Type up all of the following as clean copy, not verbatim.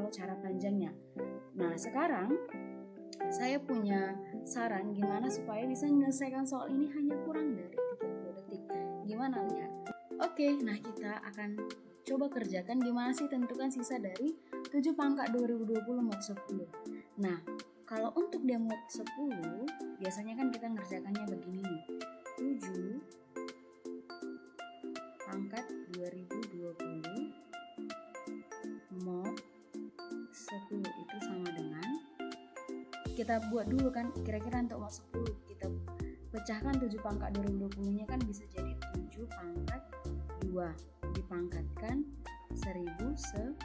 kalau cara panjangnya. Nah, sekarang saya punya saran gimana supaya bisa menyelesaikan soal ini hanya kurang dari 30 detik. Gimana, lihat? Oke, nah kita akan coba kerjakan gimana sih tentukan sisa dari 7 pangkat 2020 mod 10. Nah, kalau untuk dia mod 10, biasanya kan kita ngerjakannya begini nih. 7 pangkat 2020 mod 10 itu sama dengan, kita buat dulu kan kira-kira untuk mod 10 kita pecahkan 7 pangkat 2020 nya kan bisa jadi 7 pangkat 2 dipangkatkan 1010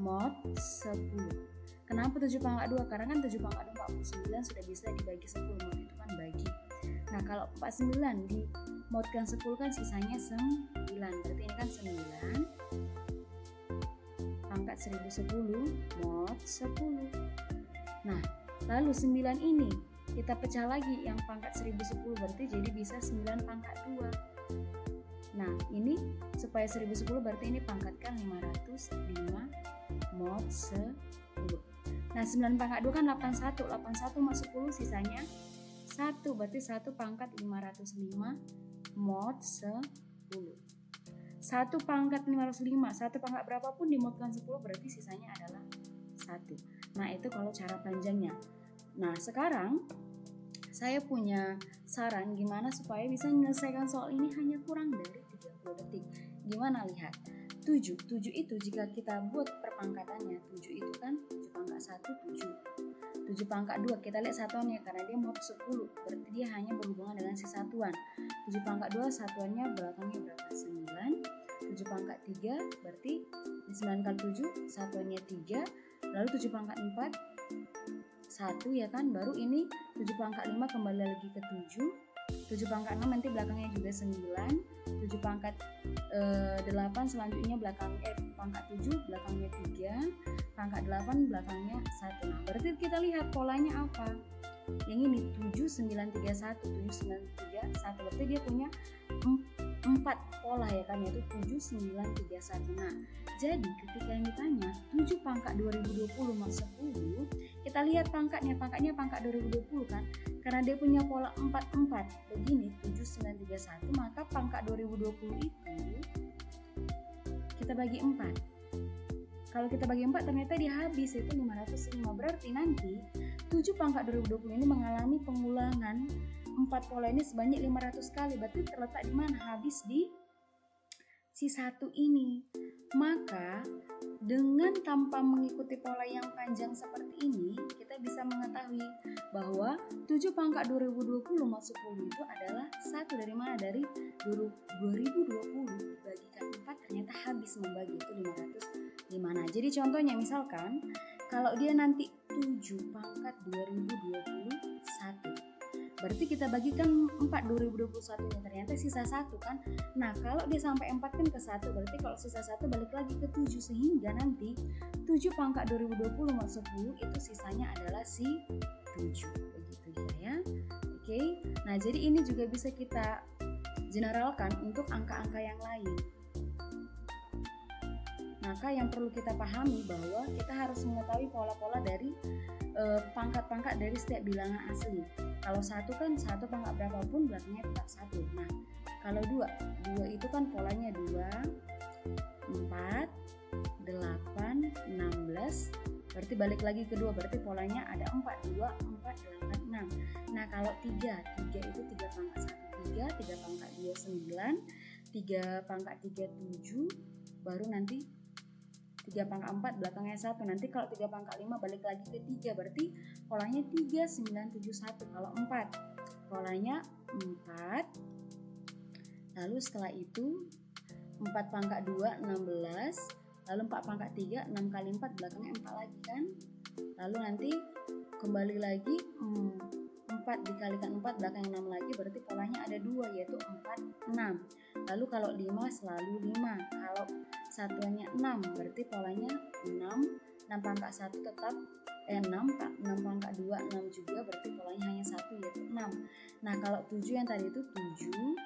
mod 10. Kenapa 7 pangkat 2? Karena kan 7 pangkat 49 sudah bisa dibagi 10, mod itu kan bagi. Nah, kalau 49 dimodkan 10 kan sisanya 9, berarti ini kan 9 pangkat 1010 mod 10. Nah, lalu 9 ini kita pecah lagi yang pangkat 1010, berarti jadi bisa 9 pangkat 2. Nah, ini supaya 1010 berarti ini pangkatkan 505 mod 10. Nah, 9 pangkat 2 kan 81. 81 mod 10 sisanya 1, berarti 1 pangkat 505 mod 10. 1 pangkat 505, 1 pangkat berapapun dimodkan 10 berarti sisanya adalah 1. Nah, itu kalau cara panjangnya. Nah, sekarang saya punya saran gimana supaya bisa menyelesaikan soal ini hanya kurang dari 30 detik. Gimana, lihat? 7 itu jika kita buat perpangkatannya, 7 itu kan 7 pangkat 1, 7. 7 pangkat 2, kita lihat satuannya karena dia mod 10, berarti dia hanya berhubungan dengan si satuan. 7 pangkat 2 satuannya belakangnya berapa? 9. 7 pangkat 3 berarti 9 kali 7 satuannya 3. Lalu 7 pangkat 4 1 ya kan, baru ini 7 pangkat 5 kembali lagi ke 7. 7 pangkat 6 nanti belakangnya juga 9. 7 pangkat 8 selanjutnya pangkat 7 belakangnya 3. Pangkat 8 belakangnya 1. Nah, berarti kita lihat polanya apa? Yang ini 7931, 7931 berarti dia punya 4 pola ya kan, yaitu 7931. Nah, jadi ketika yang ditanya 7 pangkat 2020 mod 10, kita lihat pangkatnya pangkat 2020 kan, karena dia punya pola 44 begini 7931, maka pangkat 2020 itu kita bagi 4. Kalau kita bagi 4 ternyata dia habis, itu 505. Berarti nanti 7 pangkat 2020 ini mengalami pengulangan 4 pola ini sebanyak 500 kali. Berarti terletak di mana? Habis di si 1 ini. Maka dengan tanpa mengikuti pola yang panjang seperti ini, kita bisa mengetahui bahwa 7 pangkat 2020 mod 10 itu adalah 1 dari mana? Dari 2020 dibagikan 4 ternyata habis membagi, itu 505. Nah, jadi contohnya misalkan kalau dia nanti 7 pangkat 2021, berarti kita bagikan 4 2021 nya ternyata sisa 1 kan. Nah, kalau dia sampai 4 kan ke 1, berarti kalau sisa 1 balik lagi ke 7, sehingga nanti 7 pangkat 2020 mod 10 itu sisanya adalah si 7. Begitu dia ya. Oke. Nah, jadi ini juga bisa kita generalkan untuk angka-angka yang lain. Maka yang perlu kita pahami bahwa kita harus mengetahui pola-pola dari pangkat-pangkat dari setiap bilangan asli. Kalau 1 kan 1 pangkat berapapun belakangnya tetap 1. Nah, kalau 2 itu kan polanya 2, 4, 8, 16. Berarti balik lagi ke 2, berarti polanya ada 4, 2, 4, 8, 6. Nah, kalau 3 itu 3 pangkat 1, 3 pangkat 2, 9, 3 pangkat 3, 7, baru nanti 3 pangkat 4 belakangnya 1. Nanti kalau 3 pangkat 5 balik lagi ke 3, berarti polanya 3, 9, 7, 1. Kalau 4 polanya 4. Lalu setelah itu 4 pangkat 2, 16. Lalu 4 pangkat 3, 6 kali 4 belakangnya 4 lagi kan. Lalu nanti kembali lagi 4 dikalikan 4 belakangnya 6 lagi, berarti polanya ada 2 yaitu 4, 6. Lalu kalau 5 selalu 5. Kalau satuannya 6 berarti polanya 6. 6 pangkat 1 tetap 6 pangkat 2 6 juga, berarti polanya hanya 1 yaitu 6. Nah, kalau 7 yang tadi itu 7,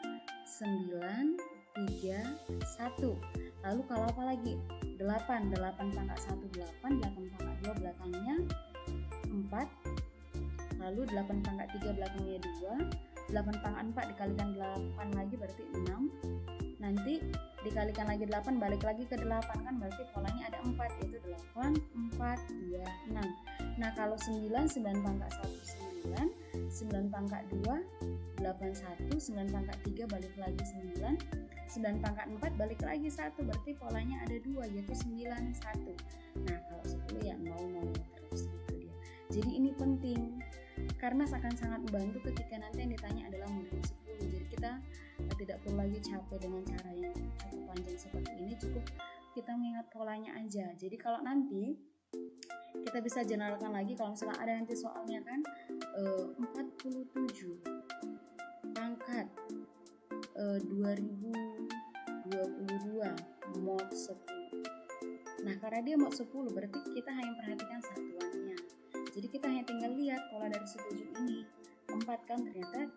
9, 3, 1. Lalu kalau apa lagi? 8 pangkat 1 8 pangkat 2 belakangnya 4, lalu 8 pangkat 3 belakangnya 2, 8 pangkat 4 dikalikan 8 lagi berarti 6, nanti dikalikan lagi 8 balik lagi ke 8 kan, berarti polanya ada 4 yaitu 8 4 2 6. Nah kalau 9 pangkat 1 9, 9 pangkat 2 8 1, 9 pangkat 3 balik lagi 9, 9 pangkat 4 balik lagi 1, berarti polanya ada 2 yaitu 9 1. Nah kalau 10 ya 0 0 terus gitu dia. Jadi ini penting karena akan sangat membantu ketika nanti yang ditanya adalah model 10. Jadi kita tidak perlu lagi capek dengan cara yang cukup panjang seperti ini, cukup kita mengingat polanya aja. Jadi kalau nanti kita bisa generalkan lagi, kalau misalnya ada nanti soalnya kan 47 pangkat 2022 mod 10. Nah karena dia mod 10 berarti kita hanya perhatikan satuannya. Jadi kita hanya tinggal lihat pola dari 17 ini 4 kan, ternyata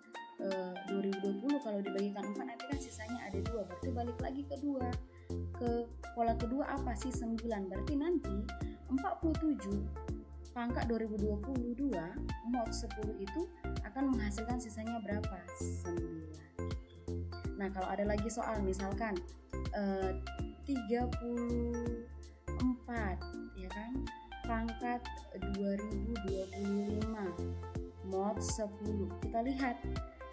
2020 kalau dibagikan 4 nanti kan sisanya ada 2, berarti balik lagi ke 2, ke pola kedua apa sih 9, berarti nanti 47 pangkat 2022 mod 10 itu akan menghasilkan sisanya berapa? 9. Nah kalau ada lagi soal misalkan 34 ya kan, pangkat 2025 mod 10, kita lihat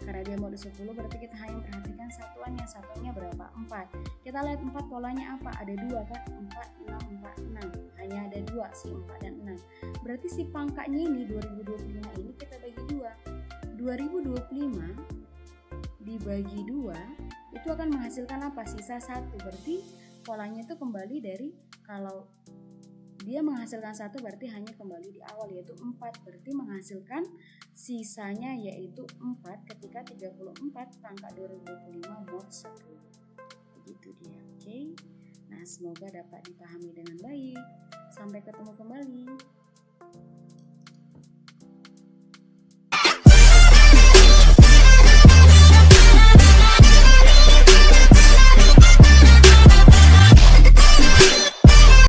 karena dia mod 10 berarti kita hanya perhatikan satuannya berapa? 4. Kita lihat 4 polanya apa? Ada 2 kan? 4 6 4 6. Hanya ada 2 si 4 dan 6. Berarti si pangkatnya ini 2025 ini kita bagi 2. 2025 dibagi 2 itu akan menghasilkan apa? Sisa 1. Berarti polanya itu kembali dari, kalau dia menghasilkan 1 berarti hanya kembali di awal yaitu 4, berarti menghasilkan sisanya yaitu 4 ketika 34 pangkat 2025 mod 10. Begitu dia. Oke. Nah, semoga dapat dipahami dengan baik. Sampai ketemu kembali.